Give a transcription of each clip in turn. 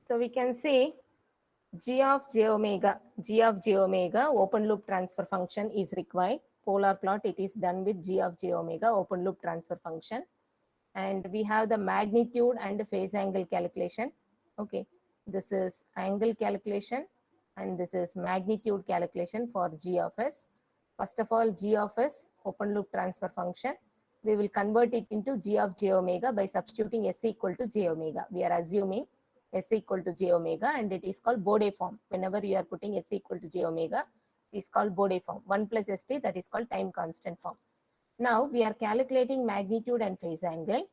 So we can say g of j omega open loop transfer function is required. Polar plot, it is done with g of j omega open loop transfer function. And we have the magnitude and phase angle calculation. Okay, this is angle calculation and this is magnitude calculation for g of s. First of all, g of s open loop transfer function, we will convert it into g of j omega by substituting s equal to j omega. We are assuming s equal to j omega and it is called Bode form. Whenever you are putting s equal to j omega, it is called Bode form. 1 plus st, that is called time constant form. Now we are calculating magnitude and phase angle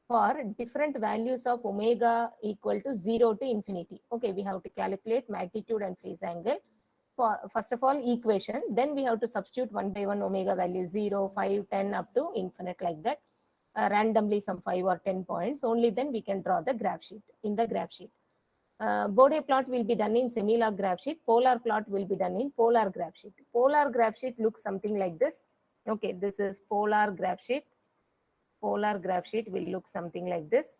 for different values of omega equal to 0 to infinity. Okay, we have to calculate magnitude and phase angle for first of all equation, then we have to substitute 1 by 1 omega value 0, 5, 10 up to infinite like that, randomly some 5 or 10 points, only then we can draw the graph sheet. In the graph sheet, Bode plot will be done in semi-log graph sheet, polar plot will be done in polar graph sheet. Polar graph sheet looks something like this. Okay, this is polar graph sheet. Polar graph sheet will look something like this.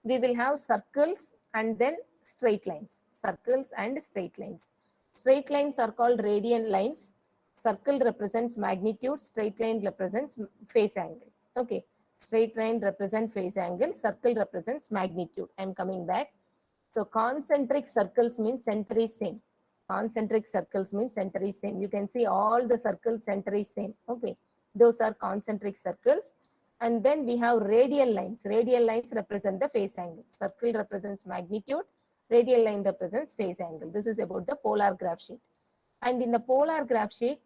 We will have circles and then straight lines. Circles and straight lines. Straight lines are called radian lines. Circle represents magnitude. Straight line represents phase angle. Okay. Straight line represents phase angle. Circle represents magnitude. I am coming back. So concentric circles means center is same. Concentric circles means center is same. You can see all the circles center is same. Okay. Those are concentric circles. And then we have radial lines. Radial lines represent the phase angle. Circle represents magnitude. Radial line represents phase angle. This is about the polar graph sheet. And in the polar graph sheet,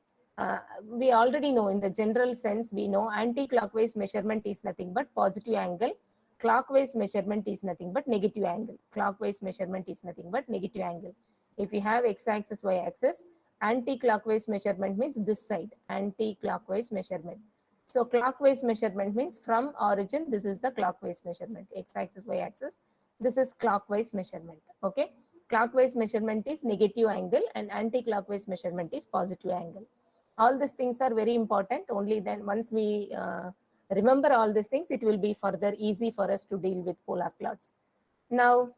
we already know in the general sense, we know anti-clockwise measurement is nothing but positive angle. Clockwise measurement is nothing but negative angle. Clockwise measurement is nothing but negative angle. If you have x-axis, y-axis, anti-clockwise measurement means this side, anti-clockwise measurement. So clockwise measurement means from origin, this is the clockwise measurement, x-axis, y-axis. This is clockwise measurement, okay? Clockwise measurement is negative angle and anti-clockwise measurement is positive angle. All these things are very important. Only then once we remember all these things, it will be further easy for us to deal with polar plots. Now,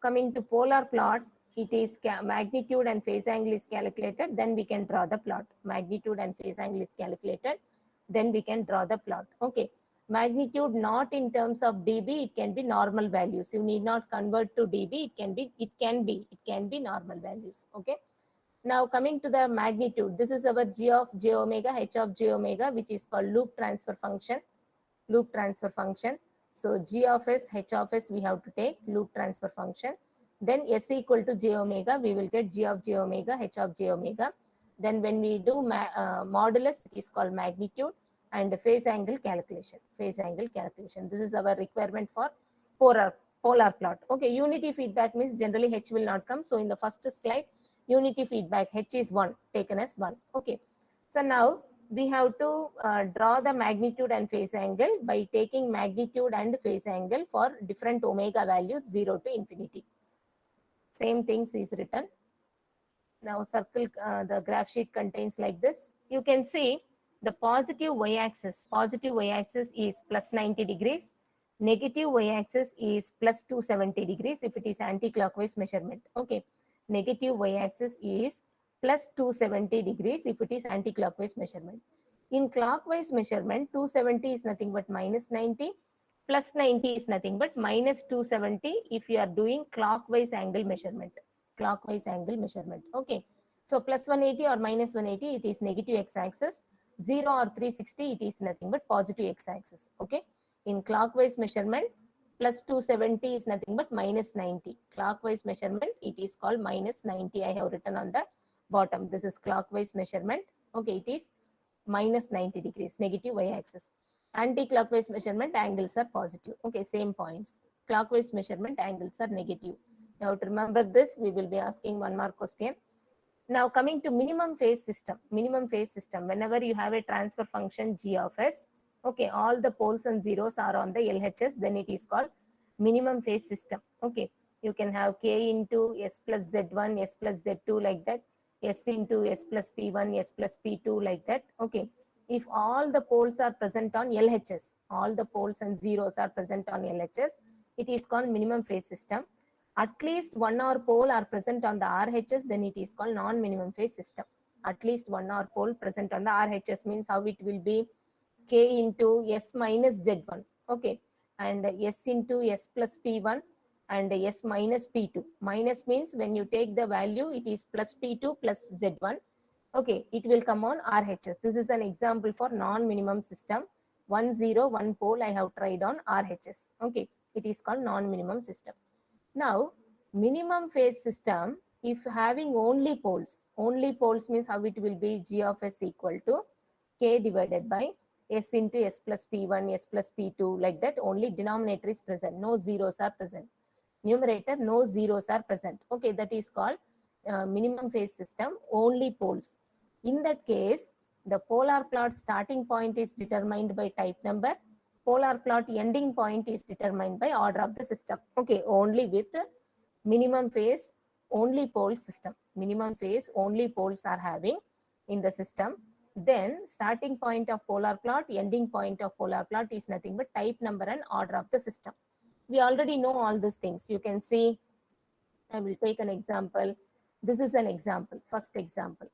coming to polar plot, it is magnitude and phase angle is calculated, then we can draw the plot. Magnitude and phase angle is calculated, then we can draw the plot. Okay, magnitude not in terms of dB, it can be normal values. You need not convert to dB, it can be normal values. Okay, now coming to the magnitude, this is our g of j omega, h of j omega, which is called loop transfer function. Loop transfer function. So g of s, h of s, we have to take loop transfer function. Then s equal to j omega, we will get g of j omega, h of j omega. Then when we do modulus, it is called magnitude, and phase angle calculation. Phase angle calculation. This is our requirement for polar plot. Okay, unity feedback means generally h will not come. So in the first slide, unity feedback, h is 1, taken as 1. Okay. So now we have to draw the magnitude and phase angle by taking magnitude and phase angle for different omega values 0 to infinity. Same things is written. Now circle, the graph sheet contains like this. You can see the positive y-axis is plus 90 degrees. Negative y-axis is plus 270 degrees if it is anti-clockwise measurement. Okay, negative y-axis is plus 270 degrees if it is anti-clockwise measurement. In clockwise measurement, 270 is nothing but minus 90, plus 90 is nothing but minus 270 if you are doing clockwise angle measurement. Clockwise angle measurement. Okay, so plus 180 or minus 180, it is negative x-axis. 0 or 360, it is nothing but positive x-axis. Okay, in clockwise measurement, plus 270 is nothing but minus 90. Clockwise measurement, it is called minus 90. I have written on the bottom. This is clockwise measurement. Okay, it is minus 90 degrees, negative y-axis. Anti-clockwise measurement, angles are positive. Okay, same points. Clockwise measurement, angles are negative. You have to remember this. We will be asking one more question. Now coming to minimum phase system. Minimum phase system, whenever you have a transfer function g of s, okay, all the poles and zeros are on the LHS, then it is called minimum phase system. Okay, you can have k into s plus z1, s plus z2 like that, s into s plus p1, s plus p2 like that. Okay, if all the poles are present on LHS, all the poles and zeros are present on LHS, it is called minimum phase system. At least one or pole are present on the RHS, then it is called non-minimum phase system. At least one or pole present on the RHS means how it will be K into S minus Z1. Okay. And S into S plus P1 and S minus P2. Minus means when you take the value, it is plus P2 plus Z1. Okay. It will come on RHS. This is an example for non-minimum system. 1, 0, 1 pole I have tried on RHS. Okay. It is called non-minimum system. Now, minimum phase system, if having only poles means how it will be G of S equal to K divided by S into S plus P1, S plus P2, like that. Only denominator is present, no zeros are present. Numerator, no zeros are present. Okay, that is called minimum phase system, only poles. In that case, the polar plot starting point is determined by type number. Polar plot ending point is determined by order of the system. Okay, only with minimum phase, only pole system. Minimum phase, only poles are having in the system. Then starting point of polar plot, ending point of polar plot is nothing but type number and order of the system. We already know all these things. You can see, I will take an example. This is an example, first example.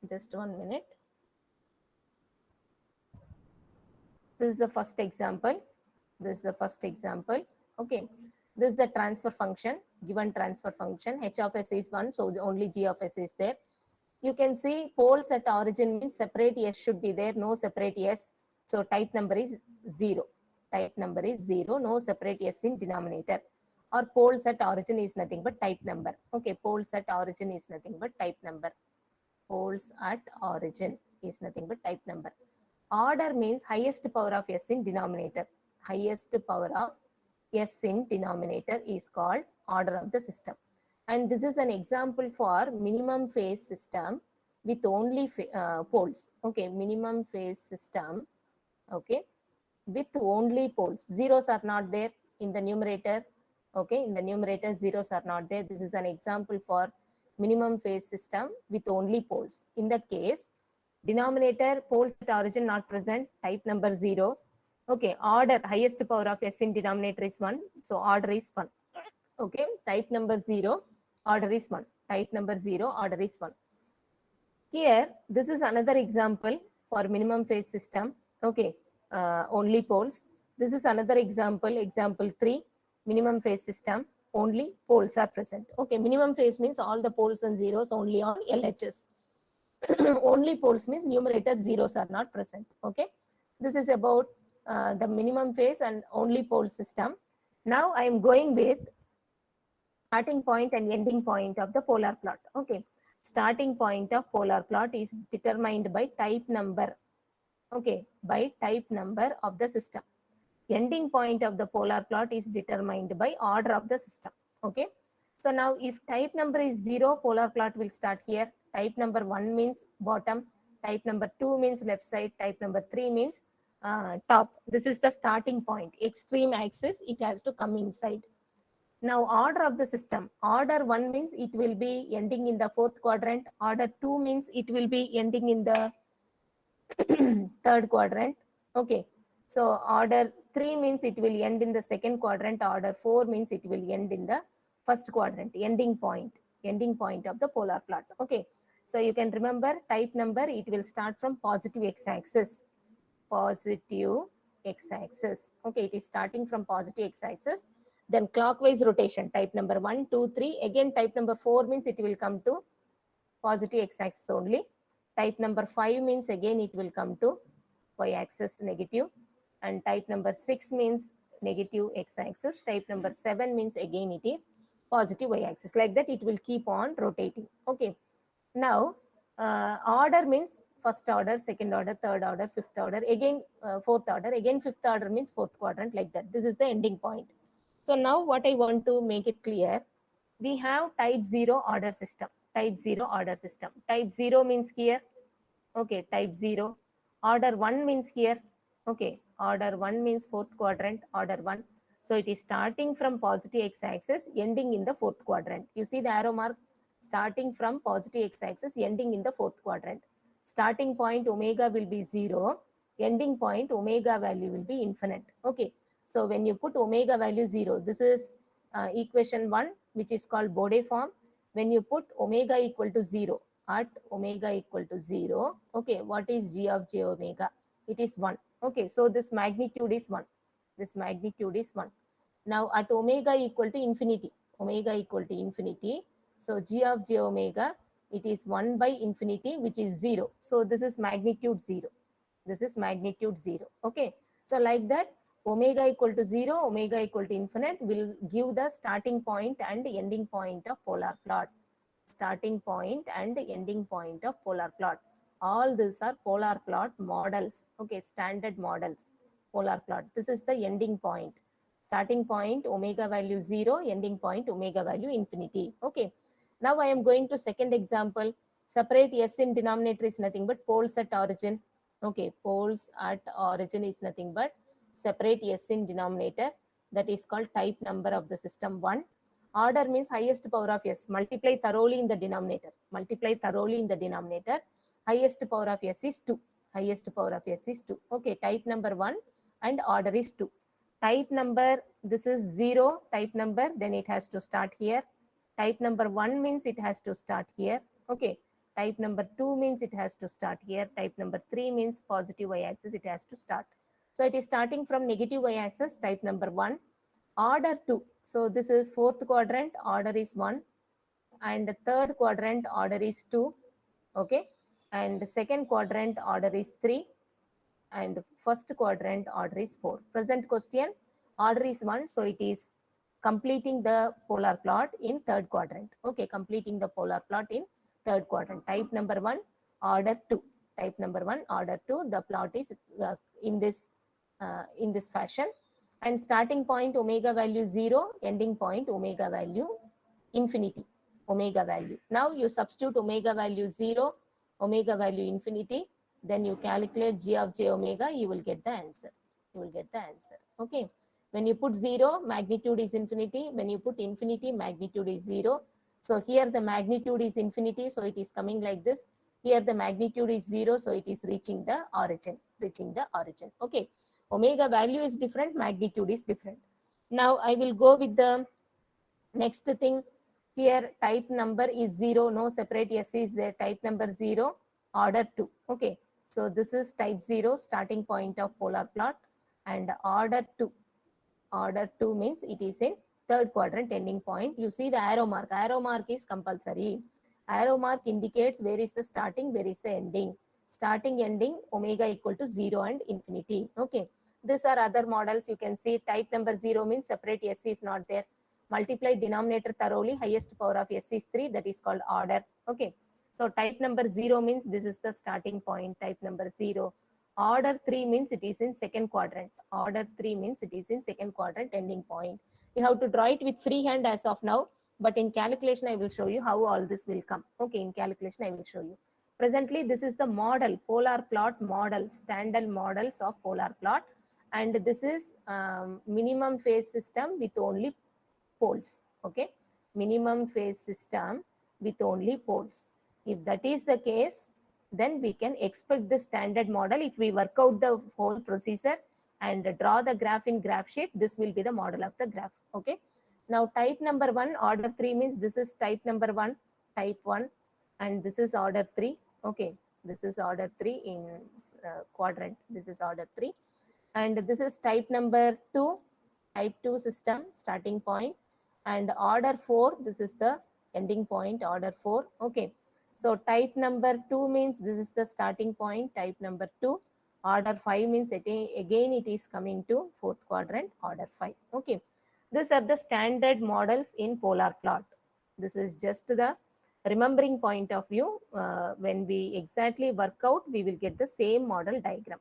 Just 1 minute. This is the first example. This is the first example. Okay. This is the transfer function, given transfer function. H of S is 1, so only G of S is there. You can see poles at origin means separate S should be there, no separate S. So type number is 0. Type number is 0, no separate S in denominator. Or poles at origin is nothing but type number. Okay, poles at origin is nothing but type number. Poles at origin is nothing but type number. Order means highest power of S in denominator. Highest power of S in denominator is called order of the system. And this is an example for minimum phase system with only poles. Okay, minimum phase system. Okay, with only poles. Zeros are not there in the numerator. Okay, in the numerator, zeros are not there. This is an example for minimum phase system with only poles. In that case, denominator, poles at origin not present, type number 0. Okay, order, highest power of S in denominator is 1. So order is 1. Okay, type number 0, order is 1. Type number 0, order is 1. Here, this is another example for minimum phase system. Okay, only poles. This is another example, example 3, minimum phase system, only poles are present. Okay, minimum phase means all the poles and zeros only on LHS. Only poles means numerator zeros are not present. Okay, this is about the minimum phase and only pole system. Now I am going with starting point and ending point of the polar plot. Okay, starting point of polar plot is determined by type number. Okay, by type number of the system. Ending point of the polar plot is determined by order of the system. Okay, so now if type number is 0, polar plot will start here. Type number 1 means bottom, type number 2 means left side, type number 3 means top. This is the starting point. Extreme axis, it has to come inside. Now order of the system. Order 1 means it will be ending in the 4th quadrant. Order 2 means it will be ending in the 3rd quadrant. Okay, so order 3 means it will end in the 2nd quadrant. Order 4 means it will end in the 1st quadrant. Ending point of the polar plot. Okay, so you can remember type number, it will start from positive x-axis. Positive x-axis. Okay, it is starting from positive x-axis. Then clockwise rotation, type number 1, 2, 3. Again, type number 4 means it will come to positive x-axis only. Type number 5 means again it will come to y-axis negative. And type number 6 means negative x-axis. Type number 7 means again it is positive y-axis. Like that it will keep on rotating. Okay. Now, order means first order, second order, third order, fifth order, again fourth order, again fifth order means 4th quadrant, like that. This is the ending point. So now what I want to make it clear, we have type 0 order system. Type 0 order system. Type 0 means here. Okay, type 0. Order 1 means here. Okay, order 1 means 4th quadrant, order 1. So it is starting from positive x-axis, ending in the 4th quadrant. You see the arrow mark, starting from positive x-axis, ending in the 4th quadrant. Starting point omega will be 0, ending point omega value will be infinite. Okay, So when you put omega value 0, this is equation 1, which is called Bode form. When you put omega equal to 0, at omega equal to 0, okay, what is g of j omega? It is 1. Okay, so this magnitude is 1. This magnitude is 1. Now at omega equal to infinity, omega equal to infinity, so g of j omega, it is 1 by infinity, which is 0. So this is magnitude 0. This is magnitude 0. Okay, so like that, omega equal to 0, omega equal to infinite will give the starting point and ending point of polar plot. Starting point and ending point of polar plot. All these are polar plot models. Okay, standard models. Polar plot. This is the ending point. Starting point omega value 0, ending point omega value infinity. Okay. Now I am going to second example. Separate S in denominator is nothing but poles at origin. Okay, poles at origin is nothing but separate S in denominator. That is called type number of the system 1. Order means highest power of S. Multiply thoroughly in the denominator. Multiply thoroughly in the denominator. Highest power of S is 2. Highest power of S is 2. Okay, type number 1 and order is 2. Type number, this is 0 type number, then it has to start here. Type number 1 means it has to start here. Okay, type number 2 means it has to start here. Type number 3 means positive y-axis, it has to start. So it is starting from negative y-axis, type number 1. Order 2. So this is fourth quadrant, order is 1. And third quadrant, order is 2. Okay. And second quadrant, order is 3. And first quadrant, order is 4. Present question, order is 1. So it is completing the polar plot in third quadrant. Okay. Completing the polar plot in third quadrant. Type number 1, order 2. Type number 1, order 2. The plot is in this fashion. And starting point omega value 0, ending point omega value infinity, omega value. Now you substitute omega value 0, omega value infinity, then you calculate g of j omega, you will get the answer. You will get the answer. Okay. When you put 0, magnitude is infinity. When you put infinity, magnitude is 0. So here the magnitude is infinity, so it is coming like this. Here the magnitude is 0, so it is reaching the origin, Okay. Omega value is different, magnitude is different. Now I will go with the next thing. Here type number is 0, no separate S is there, type number 0, order 2. Okay, so this is type 0, starting point of polar plot, and order 2. Order 2 means it is in third quadrant, ending point. You see the arrow mark. Arrow mark is compulsory. Arrow mark indicates where is the starting, where is the ending. Starting, ending, omega equal to 0 and infinity. Okay. These are other models. You can see type number 0 means separate S is not there. Multiply denominator thoroughly. Highest power of S is 3. That is called order. Okay. So type number 0 means this is the starting point. Type number 0. Order 3 means it is in second quadrant. Order 3 means it is in second quadrant, ending point. You have to draw it with free hand as of now, but in calculation I will show you how all this will come. Okay, in calculation I will show you. Presently this is the model, polar plot model, standard models of polar plot, and this is minimum phase system with only poles. Okay, minimum phase system with only poles. If that is the case, then we can expect the standard model. If we work out the whole procedure and draw the graph in graph sheet, this will be the model of the graph. Okay. Now type number 1, order 3 means this is type number 1, type 1, and this is order 3. Okay, this is order 3 in quadrant. This is order 3. And this is type number 2, type 2 system, starting point. And order 4, this is the ending point, order 4. Okay. So type number 2 means this is the starting point, type number 2. Order 5 means again it is coming to fourth quadrant, order 5. Okay. These are the standard models in polar plot. This is just the remembering point of view. When we exactly work out, we will get the same model diagram.